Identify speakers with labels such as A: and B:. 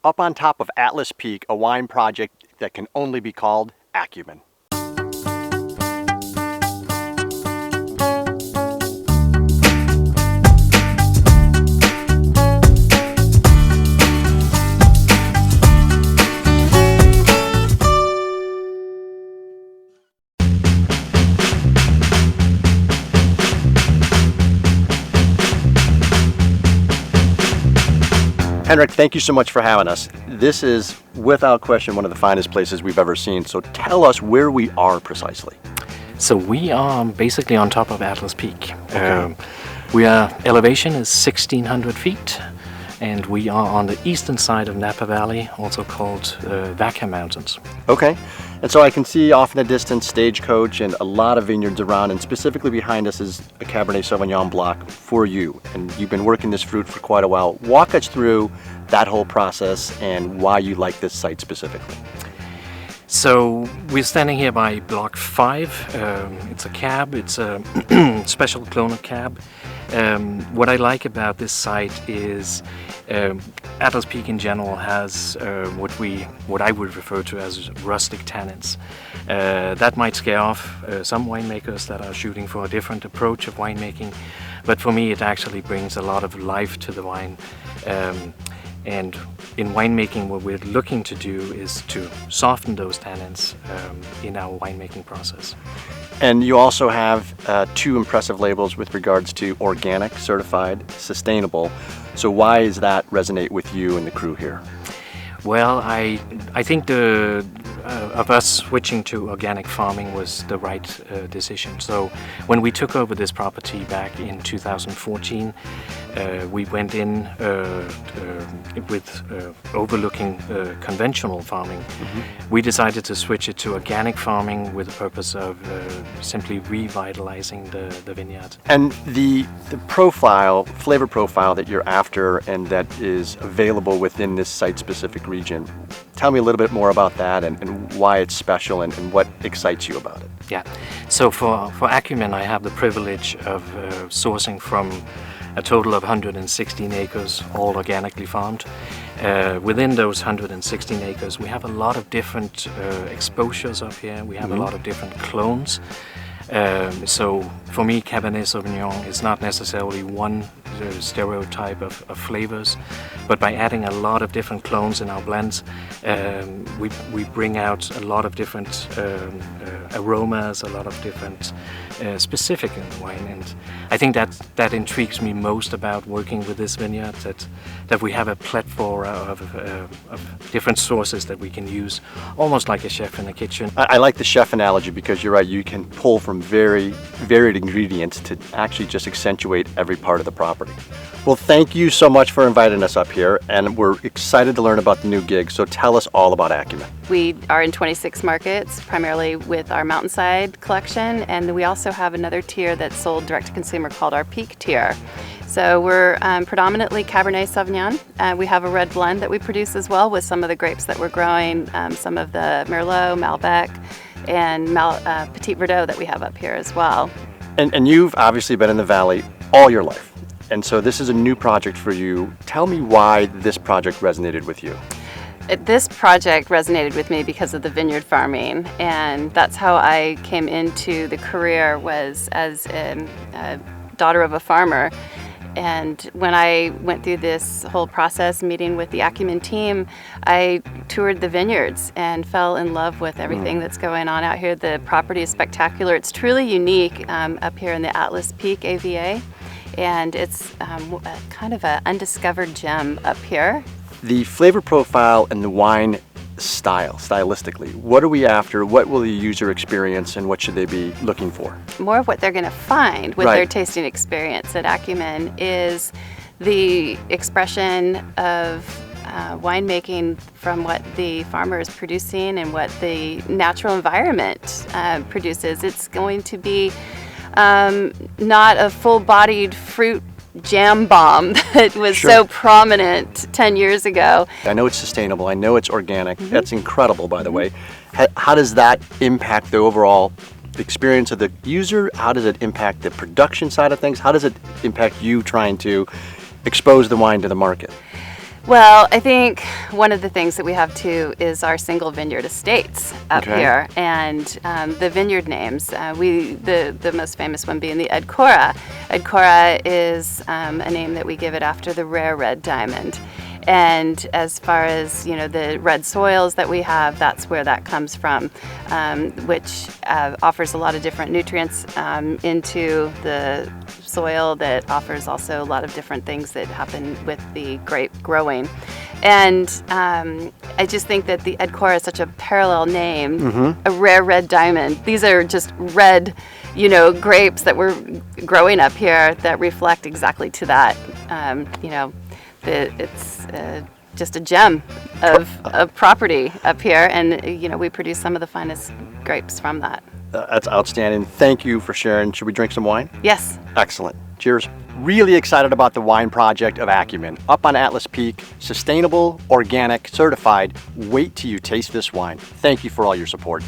A: up on top of Atlas Peak, a wine project that can only be called Acumen. Henrik, thank you so much for having us. This is, without question, one of the finest places we've ever seen. So tell us where we are precisely.
B: So we are basically on top of Atlas Peak.
A: Okay.
B: Elevation is 1,600 feet, and we are on the eastern side of Napa Valley, also called Vaca Mountains.
A: Okay. And so I can see off in the distance Stagecoach and a lot of vineyards around, and specifically behind us is a Cabernet Sauvignon block for you. And you've been working this fruit for quite a while. Walk us through that whole process and why you like this site specifically.
B: So we're standing here by block 5. It's a cab, it's a special clonal cab. What I like about this site is Atlas Peak in general has what I would refer to as rustic tannins. That might scare off some winemakers that are shooting for a different approach of winemaking, but for me it actually brings a lot of life to the wine. And in winemaking, what we're looking to do is to soften those tannins in our winemaking process.
A: And you also have 2 impressive labels with regards to organic, certified, sustainable. So why does that resonate with you and the crew here?
B: Well, I think of us switching to organic farming was the right decision. So when we took over this property back in 2014, we went in with overlooking conventional farming. Mm-hmm. We decided to switch it to organic farming with the purpose of simply revitalizing the vineyard.
A: And the flavor profile that you're after and that is available within this site-specific region, tell me a little bit more about that and why it's special and what excites you about it.
B: Yeah, so for Acumen, I have the privilege of sourcing from a total of 116 acres, all organically farmed. Within those 116 acres, we have a lot of different exposures up here. We have a lot of different clones. So for me, Cabernet Sauvignon is not necessarily one stereotype of flavors, but by adding a lot of different clones in our blends, we bring out a lot of different aromas, a lot of different specific in the wine. And I think that intrigues me most about working with this vineyard, that we have a plethora of different sources that we can use, almost like a chef in the kitchen.
A: I like the chef analogy because you're right, you can pull from very varied ingredients to actually just accentuate every part of the property. Well, thank you so much for inviting us up here, and we're excited to learn about the new gig, so tell us all about Acumen.
C: We are in 26 markets, primarily with our Mountainside collection, and we also have another tier that's sold direct to consumer called our Peak tier. So we're predominantly Cabernet Sauvignon. We have a red blend that we produce as well with some of the grapes that we're growing, some of the Merlot, Malbec, and Petit Verdot that we have up here as well.
A: And you've obviously been in the Valley all your life. And so this is a new project for you. Tell me why this project resonated with you.
C: This project resonated with me because of the vineyard farming, and that's how I came into the career, was as a daughter of a farmer. And when I went through this whole process, meeting with the Acumen team, I toured the vineyards and fell in love with everything that's going on out here. The property is spectacular. It's truly unique up here in the Atlas Peak AVA. And it's kind of an undiscovered gem up here.
A: The flavor profile and the wine stylistically, what are we after? What will the user experience and what should they be looking for?
C: More of what they're going to find with their tasting experience at Acumen is the expression of winemaking from what the farmer is producing and what the natural environment produces. It's going to be not a full-bodied fruit jam bomb that was so prominent 10 years ago.
A: I know it's sustainable. I know it's organic. That's incredible, by the way. How does that impact the overall experience of the user? How does it impact the production side of things? How does it impact you trying to expose the wine to the market?
C: Well, I think one of the things that we have too is our single vineyard estates up here, and the vineyard names. The most famous one being the Edcora. Edcora is a name that we give it after the rare red diamond. And as far as the red soils that we have, that's where that comes from, which offers a lot of different nutrients into the soil, that offers also a lot of different things that happen with the grape growing. And I just think that the Edcora is such a parallel name, a rare red diamond. These are just red, grapes that were growing up here that reflect exactly to that. It's just a gem of property up here, and we produce some of the finest grapes from that.
A: That's outstanding. Thank you for sharing. Should we drink some wine?
C: Yes.
A: Excellent. Cheers. Really excited about the wine project of Acumen. Up on Atlas Peak, sustainable, organic, certified. Wait till you taste this wine. Thank you for all your support.